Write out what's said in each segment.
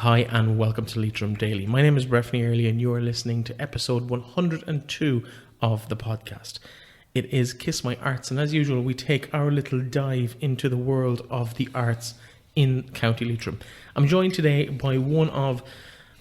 Hi and welcome to Leitrim Daily. My name is Breifne Earley and you are listening to episode 102 of the podcast. It is Kiss My Arts, and as usual we take our little dive into the world of the arts in County Leitrim. I'm joined today by one of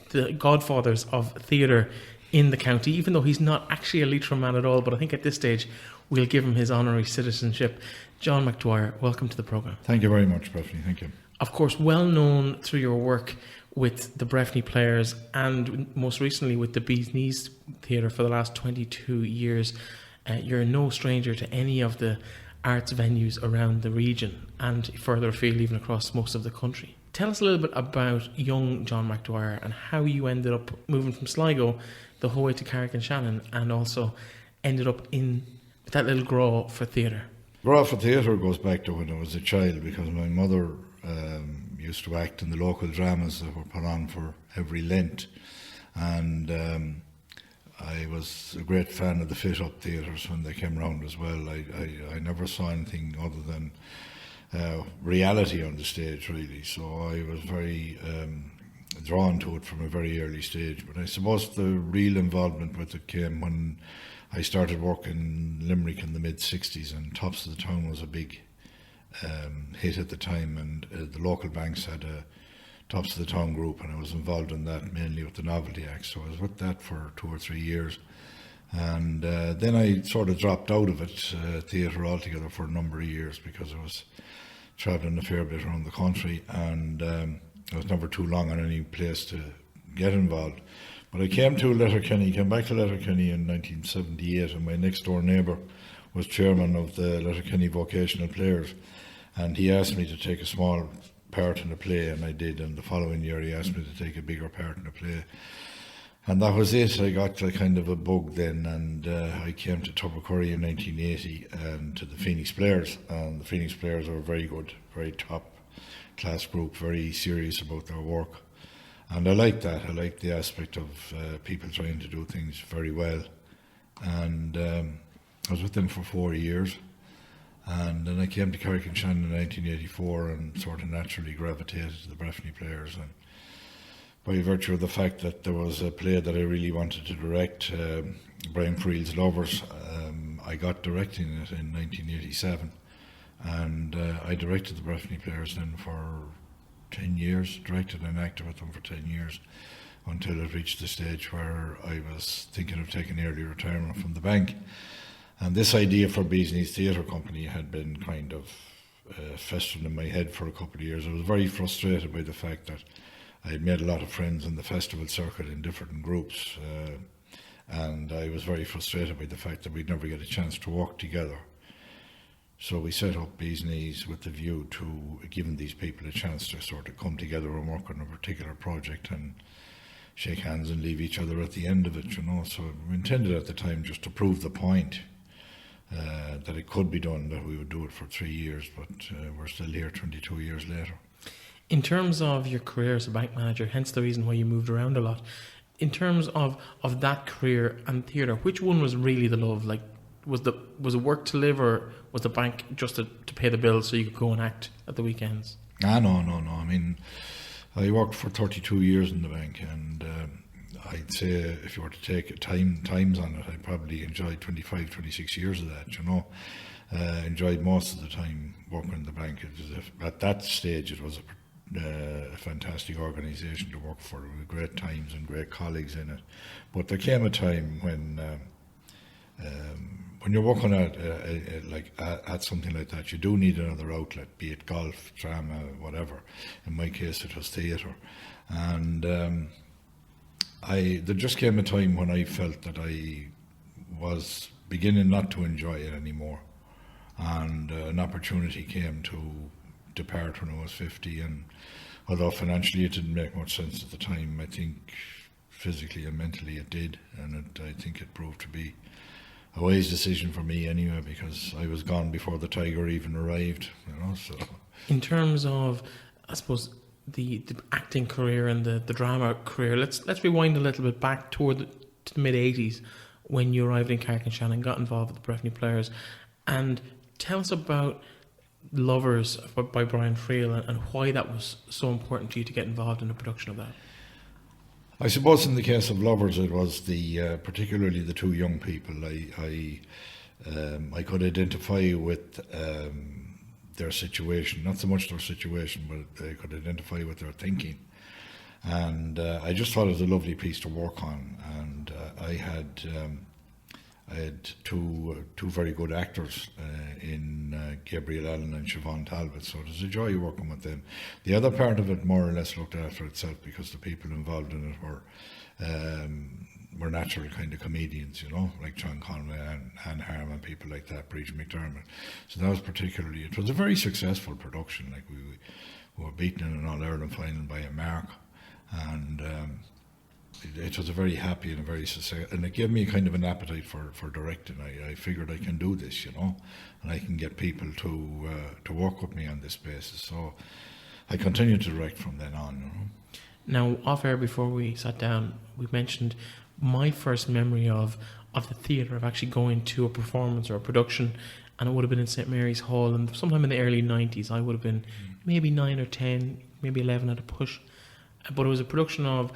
the godfathers of theatre in the county, even though he's not actually a Leitrim man at all, but I think at this stage we'll give him his honorary citizenship. John McDwyer, welcome to the programme. Thank you very much, Breffni. Thank you. Of course, well known through your work with the Breffni Players and most recently with the Beezneez Theatre for the last 22 years. You're no stranger to any of the arts venues around the region and further afield, even across most of the country. Tell us a little bit about young John McDwyer and how you ended up moving from Sligo the whole way to Carrick and Shannon, and also ended up in that little grow for theatre. Grow for theatre goes back to when I was a child, because my mother used to act in the local dramas that were put on for every Lent, and I was a great fan of the fit-up theatres when they came round as well. I never saw anything other than reality on the stage, really, so I was very drawn to it from a very early stage. But I suppose the real involvement with it came when I started working in Limerick in the mid-60s, and Tops of the Town was a big hit at the time, and the local banks had a Tops of the Town group, and I was involved in that mainly with the Novelty Act, so I was with that for 2 or 3 years, and then I sort of dropped out of it, theatre altogether, for a number of years, because I was travelling a fair bit around the country, and I was never too long on any place to get involved. But I came back to Letterkenny in 1978, and my next door neighbour was chairman of the Letterkenny Vocational Players, and he asked me to take a small part in a play, and I did, and the following year he asked me to take a bigger part in a play, and that was it. I got a kind of a bug then, and I came to Tubbercurry in 1980 and to the Phoenix Players, and the Phoenix Players are very good, very top class group, very serious about their work, and I like that. I like the aspect of people trying to do things very well, and I was with them for 4 years, and then I came to Carrick and Shannon in 1984 and sort of naturally gravitated to the Breffni Players, and by virtue of the fact that there was a play that I really wanted to direct, Brian Friel's Lovers, I got directing it in 1987, and I directed the Breffni Players then for 10 years, directed and acted with them for 10 years, until it reached the stage where I was thinking of taking early retirement from the bank. And this idea for Beezneez Theatre Company had been kind of festering in my head for a couple of years. I was very frustrated by the fact that I had made a lot of friends in the festival circuit in different groups, and I was very frustrated by the fact that we'd never get a chance to work together. So we set up Beezneez with the view to giving these people a chance to sort of come together and work on a particular project and shake hands and leave each other at the end of it, you know. So we intended at the time just to prove the point that it could be done, that we would do it for 3 years, but we're still here 22 years later. In terms of your career as a bank manager, hence the reason why you moved around a lot, in terms of that career and theatre, which one was really the love? Like, was it work to live, or was the bank just to pay the bills so you could go and act at the weekends? No. I mean, I worked for 32 years in the bank, and I'd say if you were to take times on it, I probably enjoyed 25, 26 years of that, you know. Enjoyed most of the time working in the bank. At that stage it was a fantastic organisation to work for, with great times and great colleagues in it. But there came a time when you're working at something like that, you do need another outlet, be it golf, drama, whatever. In my case it was theatre, and there just came a time when I felt that I was beginning not to enjoy it anymore, and an opportunity came to depart when I was 50, and although financially it didn't make much sense at the time, I think physically and mentally it did, and I think it proved to be a wise decision for me anyway, because I was gone before the tiger even arrived, you know. So in terms of, I suppose, the acting career and the drama career, let's rewind a little bit back to the mid 80s when you arrived in Carrick and Shannon, got involved with the Breffni Players, and tell us about Lovers by Brian Friel, and why that was so important to you to get involved in the production of that. I suppose in the case of Lovers, it was particularly the two young people. I could identify with their situation, not so much their situation, but I could identify with their thinking. And I just thought it was a lovely piece to work on. And I had two very good actors in Gabriel Allen and Siobhan Talbot, so it was a joy working with them. The other part of it more or less looked after itself, because the people involved in it were natural kind of comedians, you know, like John Conway and Anne Harmon, people like that, Bridget McDermott. So that was particularly, it was a very successful production. Like we were beaten in an All-Ireland final by a mark, and it was a very happy and a very successful, and it gave me kind of an appetite for directing. I figured I can do this, you know, and I can get people to work with me on this basis. So I continued to direct from then on, you know. Now, off air before we sat down, we mentioned my first memory of the theatre, of actually going to a performance or a production, and it would have been in St Mary's Hall, and sometime in the early 90s. I would have been maybe 9 or 10, maybe 11 at a push. But it was a production of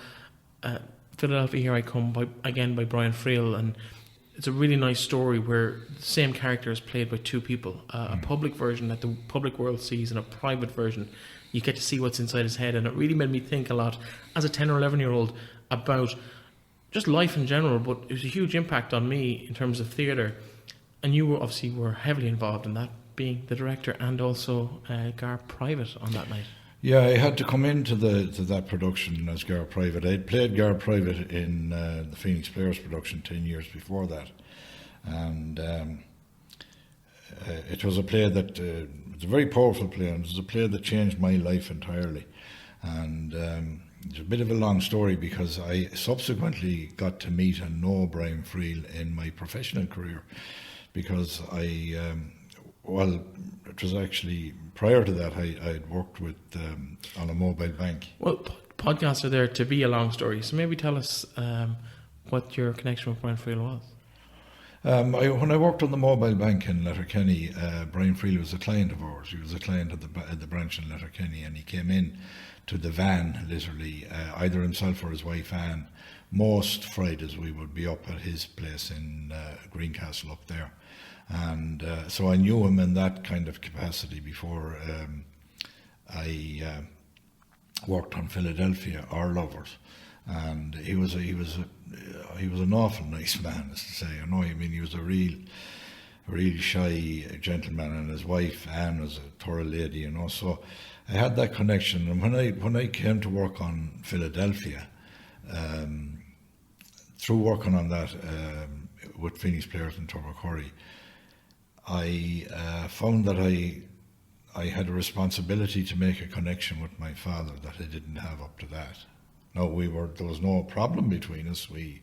Philadelphia, Here I Come, by Brian Friel, and it's a really nice story where the same character is played by two people, a public version that the public world sees and a private version. You get to see what's inside his head, and it really made me think a lot as a 10 or 11-year-old about just life in general, but it was a huge impact on me in terms of theatre. And you were heavily involved in that, being the director and also Gar Private on that night. Yeah, I had to come into that production as Gar Private. I'd played Gar Private in the Beezneez Players production 10 years before that. And it was a play that, it was a very powerful play, and it was a play that changed my life entirely. And it's a bit of a long story, because I subsequently got to meet and know Brian Friel in my professional career, because it was actually prior to that I had worked with on a mobile bank. Well, podcasts are there to be a long story, so maybe tell us what your connection with Brian Friel was. When I worked on the mobile bank in Letterkenny, Brian Friel was a client of ours. He was a client at the branch in Letterkenny, and he came in to the van, literally, either himself or his wife Anne. Most Fridays we would be up at his place in Greencastle up there. And so I knew him in that kind of capacity before I worked on Philadelphia, Our Lovers. And he was an awful nice man, as to say. You know, I mean, he was a real shy gentleman, and his wife Anne was a thorough lady, you know. So I had that connection. And when I came to work on Philadelphia, through working on that with Beezneez Players in Tubbercurry, I found that I had a responsibility to make a connection with my father that I didn't have up to that. Now, there was no problem between us. We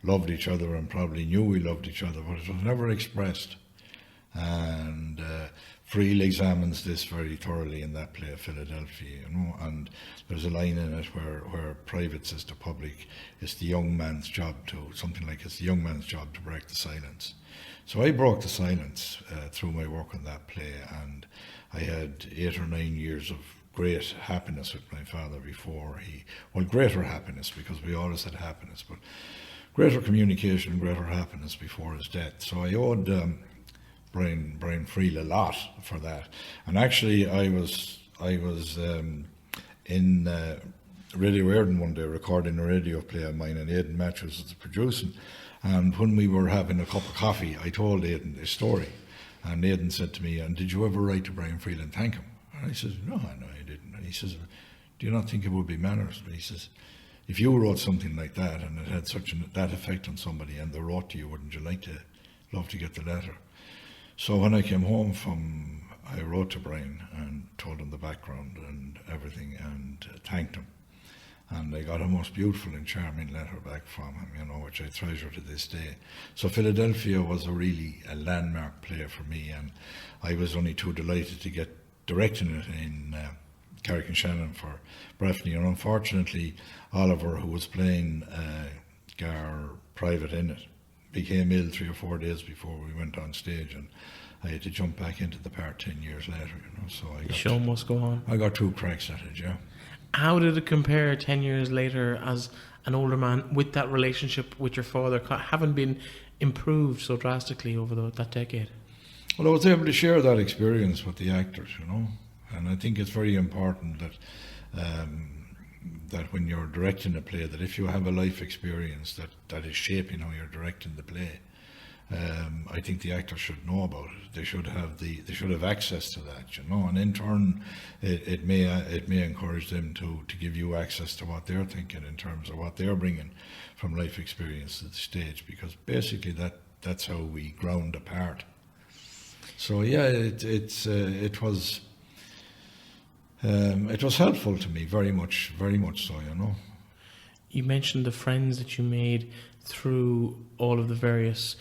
loved each other and probably knew we loved each other, but it was never expressed. And Friel examines this very thoroughly in that play, Philadelphia, you know, and there's a line in it where Private says to public, it's the young man's job it's the young man's job to break the silence. So I broke the silence through my work on that play, and I had 8 or 9 years of great happiness with my father greater happiness, because we always had happiness, but greater communication and greater happiness before his death. So I owed Brian Friel a lot for that. And actually I was in Radio Éireann one day recording a radio play of mine, and Aidan Matthews was producing. And when we were having a cup of coffee, I told Aidan this story. And Aidan said to me, and did you ever write to Brian Friel and thank him? And I said, no, I didn't. And he says, do you not think it would be manners? And he says, if you wrote something like that and it had that effect on somebody and they wrote to you, wouldn't you love to get the letter? So when I came home I wrote to Brian and told him the background and everything, and thanked him. And I got a most beautiful and charming letter back from him, you know, which I treasure to this day. So Philadelphia was a landmark play for me, and I was only too delighted to get directing it in Carrick and Shannon for Breffni. And unfortunately, Oliver, who was playing Gar Private in it, became ill 3 or 4 days before we went on stage, and I had to jump back into the part 10 years later, you know. So The show must go on. I got 2 cracks at it, yeah. How did it compare 10 years later as an older man with that relationship with your father having been improved so drastically over that decade? Well, I was able to share that experience with the actors, you know, and I think it's very important that that when you're directing a play, that if you have a life experience that is shaping how you're directing the play, I think the actors should know about it. They should have access to that, you know, and in turn, it may encourage them to give you access to what they're thinking in terms of what they're bringing from life experience to the stage, because basically that's how we ground apart. So yeah, it was helpful to me very much so, you know. You mentioned the friends that you made through all of the various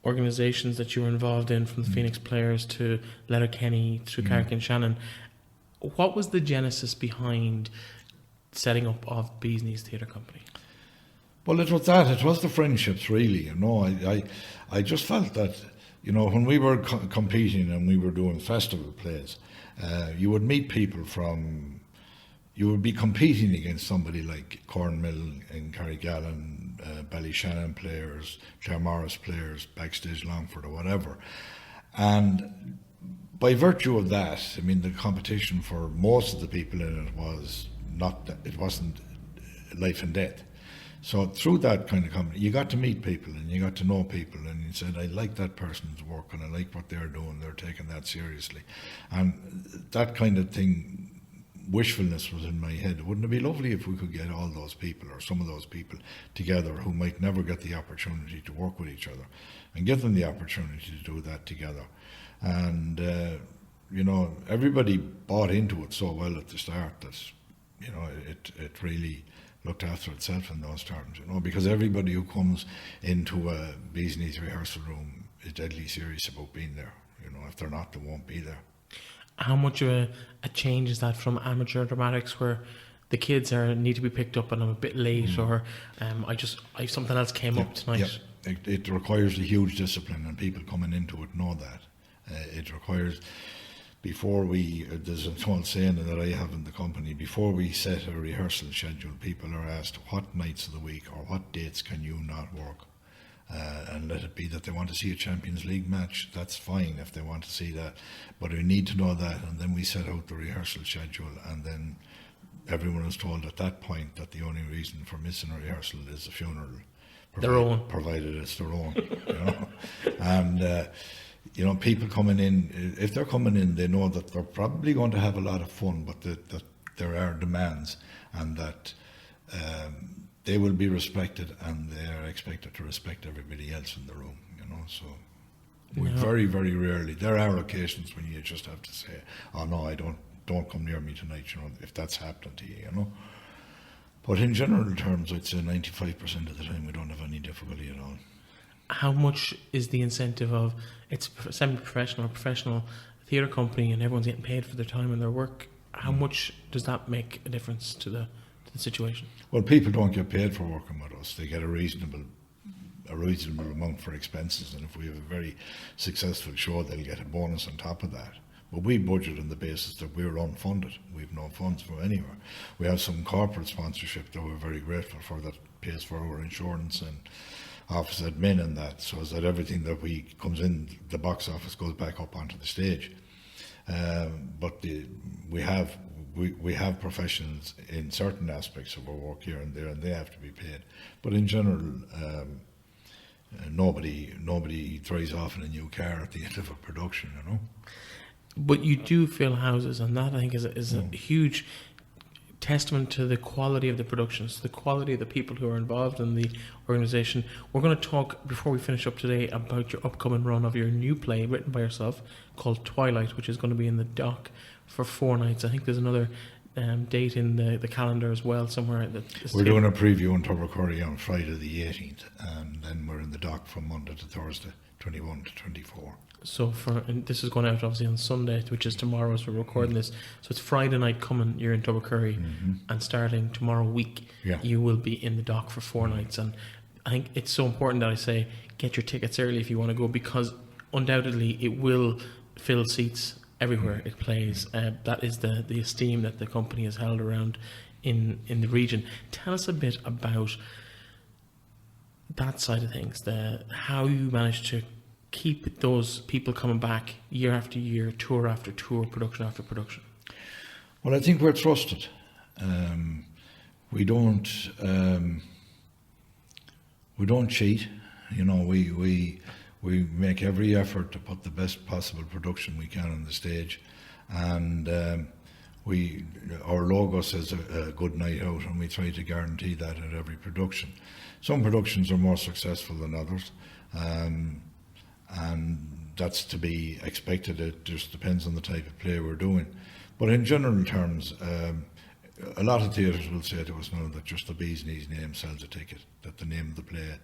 organisations that you were involved in, from the Phoenix Players to Letterkenny to Carrick and Shannon. What was the genesis behind setting up of Beezneez Theatre Company? Well, it was the friendships, really, you know. I just felt that, you know, when we were competing and we were doing festival plays, you would meet people you would be competing against somebody like Cornmill and Carrigallen, Ballyshannon Players, Claremorris Players, Backstage Longford or whatever. And by virtue of that, I mean, the competition for most of the people in it wasn't life and death. So through that kind of company, you got to meet people and you got to know people, and you said, I like that person's work and I like what they're doing, they're taking that seriously. And that kind of thing, wishfulness was in my head. Wouldn't it be lovely if we could get all those people, or some of those people, together who might never get the opportunity to work with each other, and give them the opportunity to do that together. And, you know, everybody bought into it so well at the start that, you know, it really looked after itself in those terms, you know, because everybody who comes into a Beezneez rehearsal room is deadly serious about being there. You know, if they're not, they won't be there. How much of a change is that from amateur dramatics, where the kids need to be picked up and I'm a bit late, or something else came up tonight? Yeah. It requires a huge discipline, and people coming into it know that. It requires, there's an old saying that I have in the company, before we set a rehearsal schedule, people are asked what nights of the week or what dates can you not work. And let it be that they want to see a Champions League match, that's fine if they want to see that. But we need to know that, and then we set out the rehearsal schedule, and then everyone is told at that point that the only reason for missing a rehearsal is a funeral. Provided it's their own. You know? And, you know, people coming in, if they're coming in, they know that they're probably going to have a lot of fun, but that there are demands, and that they will be respected, and they are expected to respect everybody else in the room, you know. So we very, very rarely, there are occasions when you just have to say, oh no, I don't come near me tonight, you know, if that's happening to you, you know. But in general terms, I'd say 95% of the time we don't have any difficulty at all. How much is the incentive of, it's a semi-professional or professional theatre company and everyone's getting paid for their time and their work, how much does that make a difference to the situation? Well, people don't get paid for working with us. They get a reasonable amount for expenses, and if we have a very successful show, they'll get a bonus on top of that. But we budget on the basis that we're unfunded. We've no funds from anywhere. We have some corporate sponsorship that we're very grateful for, that pays for our insurance and office admin and that, so that everything that comes in the box office goes back up onto the stage. But we have professionals in certain aspects of our work here and there, and they have to be paid. But in general, nobody throws off in a new car at the end of a production, you know. But you do fill houses, and that I think is a huge testament to the quality of the productions, the quality of the people who are involved in the organisation. We're going to talk, before we finish up today, about your upcoming run of your new play written by yourself called Twilight, which is going to be in the dock for 4 nights. I think there's another date in the calendar as well somewhere. We're doing a preview in Tubbercurry on Friday the 18th, and then we're in the dock from Monday to Thursday, 21 to 24. So and this is going out obviously on Sunday, which is tomorrow as we're recording this. So it's Friday night coming, you're in Tubbercurry, and starting tomorrow week, you will be in the dock for 4 nights. And I think it's so important that I say, get your tickets early if you want to go, because undoubtedly it will fill seats everywhere it plays. That is the esteem that the company has held around in the region. Tell us a bit about that side of things, how you managed to keep those people coming back year after year, tour after tour, production after production. Well, I think we're trusted. We don't cheat. You know, we make every effort to put the best possible production we can on the stage, and our logo says a good night out, and we try to guarantee that at every production. Some productions are more successful than others, and that's to be expected. It just depends on the type of play we're doing. But in general terms, a lot of theatres will say to us now that just the Beezneez name sells a ticket, that the name of the play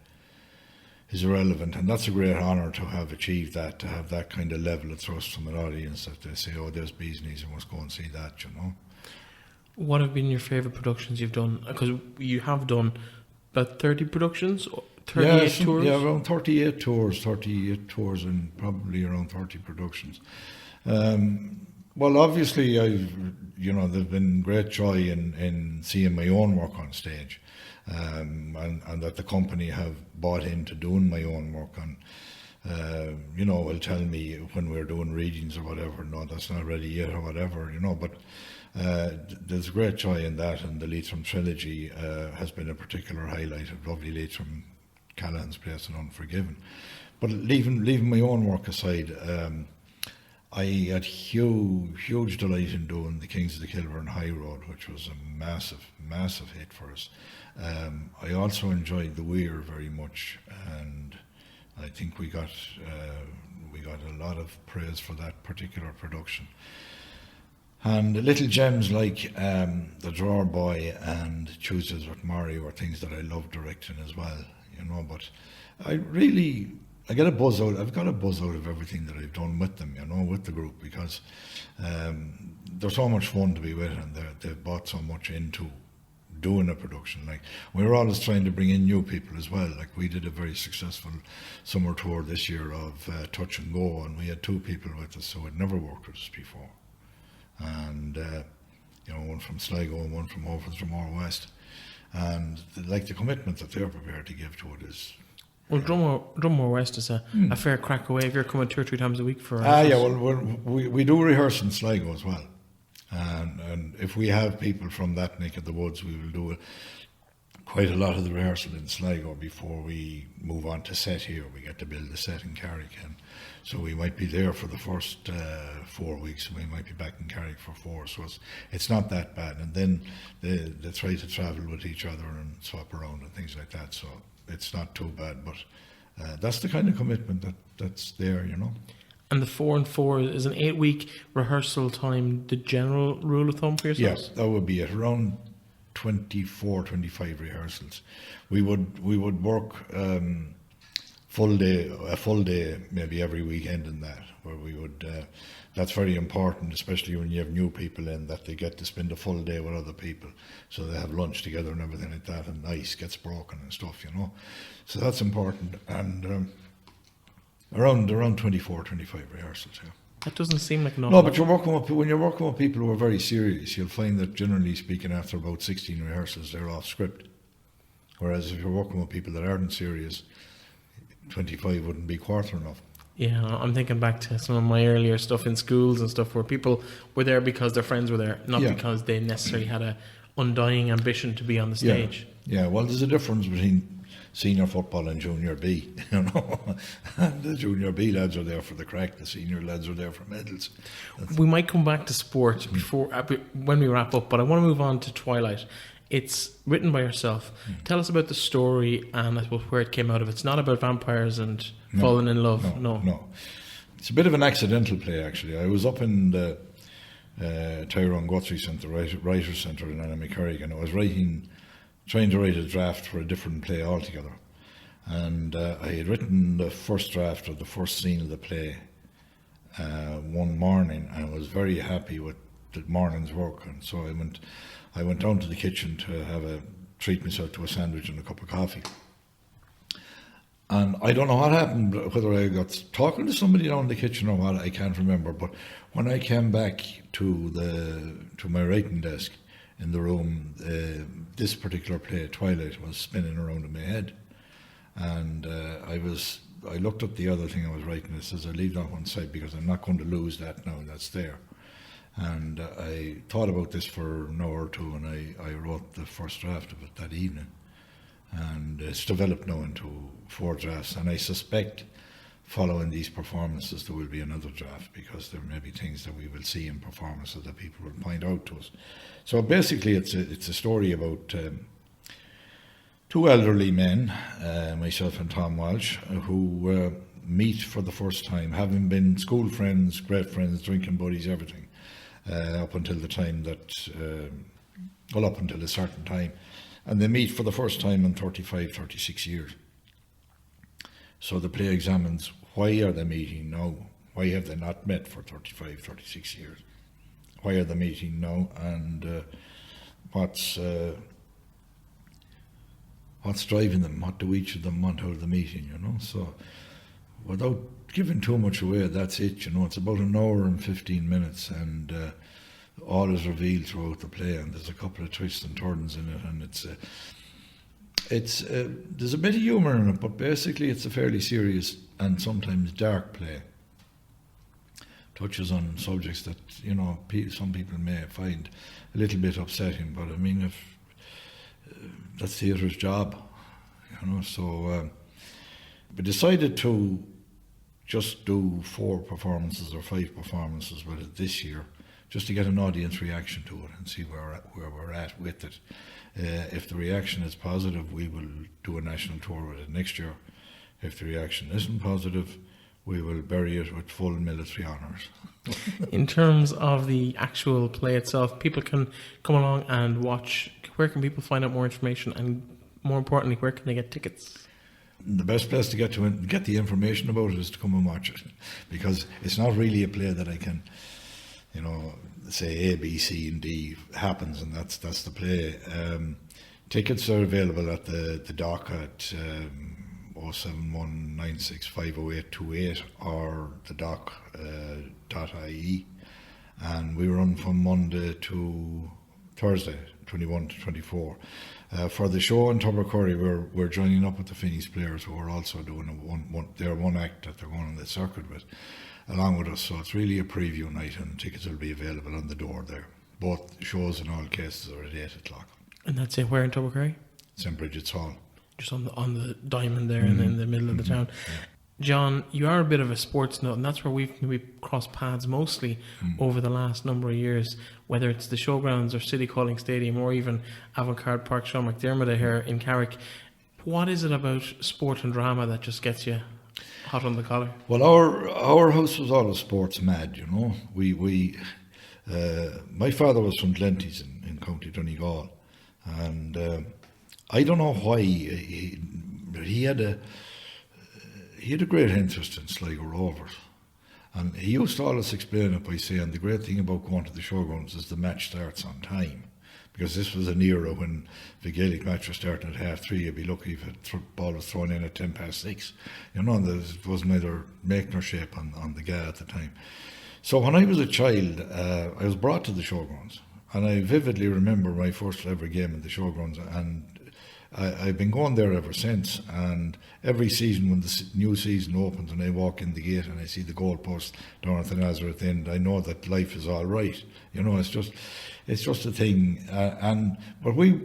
is irrelevant, and that's a great honour to have achieved that, to have that kind of level of thrust from an audience, that they say, oh, there's Beezneez, I must go and see that, you know. What have been your favourite productions you've done? Because you have done about 30 productions, 38 tours? Yeah, around 38 tours and probably around 30 productions. Well, obviously, there's been great joy in seeing my own work on stage, and that the company have bought into doing my own work. And will tell me when we're doing readings or whatever, no, that's not ready yet or whatever, but there's great joy in that. And the Leitrim trilogy has been a particular highlight of lovely Leitrim, Callahan's Place and Unforgiven. But leaving my own work aside, I had huge delight in doing the Kings of the Kilburn High Road, which was a massive hit for us. I also enjoyed The Weir very much, and I think we got a lot of praise for that particular production. And little gems like The Drawer Boy and Tuesdays with Mary were things that I loved directing as well, but I've got a buzz out of everything that I've done with them, with the group, because they're so much fun to be with, and they've bought so much into doing a production. Like, we're always trying to bring in new people as well. Like, we did a very successful summer tour this year of Touch and Go, and we had 2 people with us who had never worked with us before. And, one from Sligo and one from Drumore West. And the commitment that they're prepared to give to it is... Well, Drumore West is a fair crack away if you're coming 2 or 3 times a week for... we do rehearse in Sligo as well. And if we have people from that neck of the woods, we will do quite a lot of the rehearsal in Sligo before we move on to set here. We get to build the set in Carrick, and so we might be there for the first 4 weeks, and we might be back in Carrick for 4. So it's not that bad. And then they try to travel with each other and swap around and things like that. So it's not too bad. But that's the kind of commitment that's there, And the 4 and 4 is an 8-week rehearsal time, the general rule of thumb for yourselves? Yes, that would be it. Around 24, 25 rehearsals. We would work a full day maybe every weekend in that, where we would, that's very important, especially when you have new people in, that they get to spend a full day with other people, so they have lunch together and everything like that, and ice gets broken and stuff, so that's important. And around 24, 25 rehearsals, yeah. That doesn't seem like enough. No, but when you're working with people who are very serious, you'll find that generally speaking, after about 16 rehearsals, they're off script. Whereas if you're working with people that aren't serious, 25 wouldn't be quarter enough. Yeah, I'm thinking back to some of my earlier stuff in schools and stuff, where people were there because their friends were there, not because they necessarily had a undying ambition to be on the stage. Yeah, well, there's a difference between senior football and junior B, and the junior B lads are there for the crack, the senior lads are there for medals. We might come back to sport when we wrap up, but I want to move on to Twilight. It's written by yourself. Tell us about the story and I suppose where it came out of. It's not about vampires and falling in love. No. It's a bit of an accidental play, actually. I was up in the Tyrone Guthrie Centre, Writers' Centre in Carrick, and I was trying to write a draft for a different play altogether. And I had written the first draft of the first scene of the play one morning, and I was very happy with the morning's work. And so I went down to the kitchen to treat myself to a sandwich and a cup of coffee. And I don't know what happened, whether I got talking to somebody down in the kitchen or what, I can't remember. But when I came back to my writing desk in the room, this particular play, Twilight, was spinning around in my head. And I looked at the other thing I was writing. It says, I leave that one side because I'm not going to lose that now, that's there. And I thought about this for an hour or two, and I wrote the first draft of it that evening. And it's developed now into 4 drafts, and I suspect following these performances there will be another draft, because there may be things that we will see in performances that people will point out to us. So basically it's a story about 2 elderly men, myself and Tom Walsh, who meet for the first time, having been school friends, great friends, drinking buddies, everything, up until the time that, up until a certain time. And they meet for the first time in 35, 36 years. So the play examines, why are they meeting now? Why have they not met for 35, 36 years? Why are they meeting now? And what's driving them? What do each of them want out of the meeting, you know? So without giving too much away, that's it, you know. It's about an hour and 15 minutes, and all is revealed throughout the play, and there's a couple of twists and turns in it, and there's a bit of humour in it, but basically it's a fairly serious and sometimes dark play. Touches on subjects that, you know, some people may find a little bit upsetting, but I mean, if that's theatre's job, you know. So we decided to just do 4 performances or 5 performances with it this year, just to get an audience reaction to it and see where we're at with it. If the reaction is positive, we will do a national tour with it next year. If the reaction isn't positive, we will bury it with full military honours. In terms of the actual play itself, people can come along and watch. Where can people find out more information, and more importantly, where can they get tickets? The best place to get the information about it is to come and watch it, because it's not really a play that I can, you know, say A, B, C and D happens and that's the play. Tickets are available at the dock at 07196508828 or the dock.ie, and we run from Monday to Thursday, 21 to 24. For the show in Tubbercurry, we're joining up with the Beezneez Players, who are also doing one act that they're going on the circuit with, along with us. So it's really a preview night, and tickets will be available on the door there. Both shows in all cases are at 8 o'clock. And that's it, where in Tubbercurry? St. Bridget's Hall. Just on the diamond there, and in the middle of the town. Yeah. John, you are a bit of a sports nut, and that's where we've crossed paths mostly over the last number of years, whether it's the Showgrounds or City Calling Stadium or even Avantgarde Park Sean McDermott here in Carrick. What is it about sport and drama that just gets you hot on the collar? Well, our house was always sports mad, you know. My father was from Glenties in County Donegal, and I don't know why he had a great interest in Sligo Rovers, and he used to always explain it by saying the great thing about going to the Showgrounds is the match starts on time, because this was an era when the Gaelic match was starting at 3:30. You'd be lucky if the ball was thrown in at 6:10. You know, there was neither make nor shape on the GA at the time. So when I was a child, I was brought to the Showgrounds, and I vividly remember my first ever game in the Showgrounds, and I've been going there ever since. And every season when the new season opens and I walk in the gate and I see the goalpost down at the Nazareth end, I know that life is all right. You know, it's just a thing. But we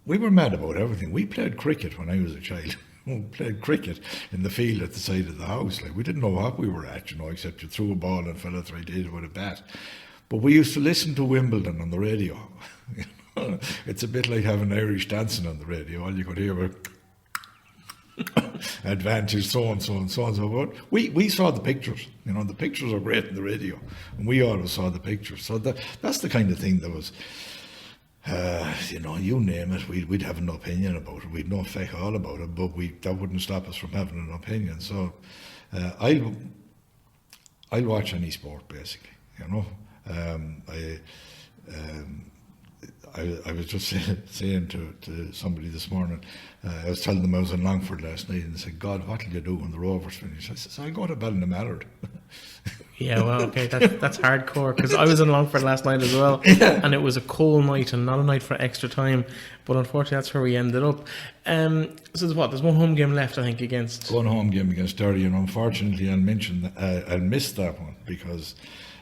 were mad about everything. We played cricket when I was a child. We played cricket in the field at the side of the house. Like, we didn't know what we were at, you know, except you threw a ball and fella tried to hit it with a bat. But we used to listen to Wimbledon on the radio. It's a bit like having Irish dancing on the radio. All you could hear were advantage, so and so and so and so. But we saw the pictures. You know, the pictures are great in the radio, and we always saw the pictures. So that's the kind of thing that was, you know, you name it, we'd have an opinion about it. We'd know feck all about it, but that wouldn't stop us from having an opinion. So I'll watch any sport, basically. You know, I was just saying to somebody this morning, I was telling them I was in Longford last night, and they said, God, what will you do when the Rovers finish? I said, so I go to Ballinamallard. Yeah, well, okay, that's hardcore, because I was in Longford last night as well, and it was a cold night and not a night for extra time, but unfortunately that's where we ended up. So there's one home game left, I think, against... One home game against Derry, and unfortunately I'll miss that one, because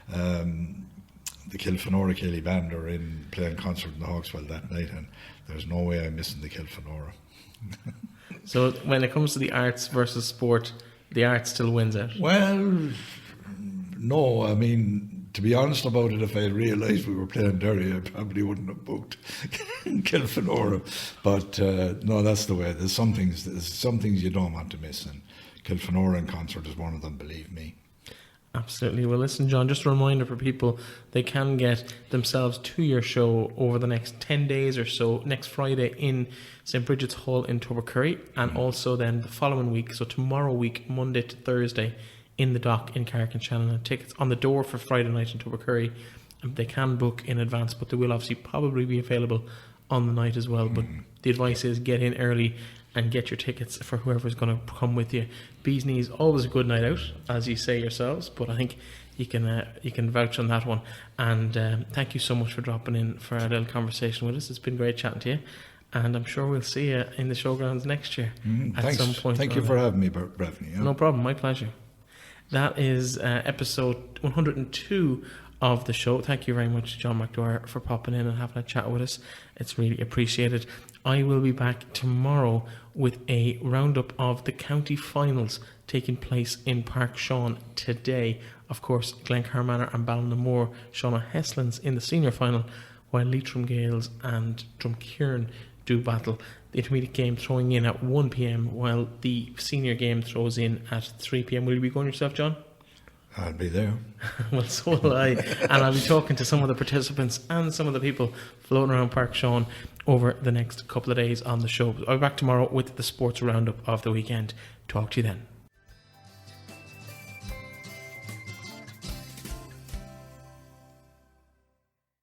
the Kilfenora Kelly band are in playing concert in the Hawkswell that night, and there's no way I'm missing the Kilfenora. So when it comes to the arts versus sport, the arts still wins out? Well, no, I mean, to be honest about it, if I had realised we were playing Derry, I probably wouldn't have booked Kilfenora. But no, that's the way. There's some things you don't want to miss, and Kilfenora in concert is one of them, believe me. Absolutely. Well, listen, John, just a reminder for people, they can get themselves to your show over the next 10 days or so, next Friday in St. Bridget's Hall in Tubbercurry, and also then the following week, so tomorrow week, Monday to Thursday, in the Dock in Carrick and Shannon. And tickets on the door for Friday night in Tubbercurry. They can book in advance, but they will obviously probably be available on the night as well. But the advice is get in early and get your tickets for whoever's going to come with you. Beezneez, always a good night out, as you say yourselves, but I think you can vouch on that one. And thank you so much for dropping in for a little conversation with us. It's been great chatting to you, and I'm sure we'll see you in the showgrounds next year at some point. Thank you for having me, Breffni. No problem, my pleasure. That is episode 102 of the show. Thank you very much, John McDwyer, for popping in and having a chat with us. It's really appreciated. I will be back tomorrow with a roundup of the county finals taking place in Park Sean today. Of course, Glencar Manor and Ballinamore, Shauna Heslins in the senior final, while Leitrim Gales and Drumkeeran do battle. The intermediate game throwing in at 1 p.m, while the senior game throws in at 3 p.m. Will you be going yourself, John? I'll be there. Well, so will I. And I'll be talking to some of the participants and some of the people floating around Park Sean over the next couple of days on the show. I'll be back tomorrow with the sports roundup of the weekend. Talk to you then.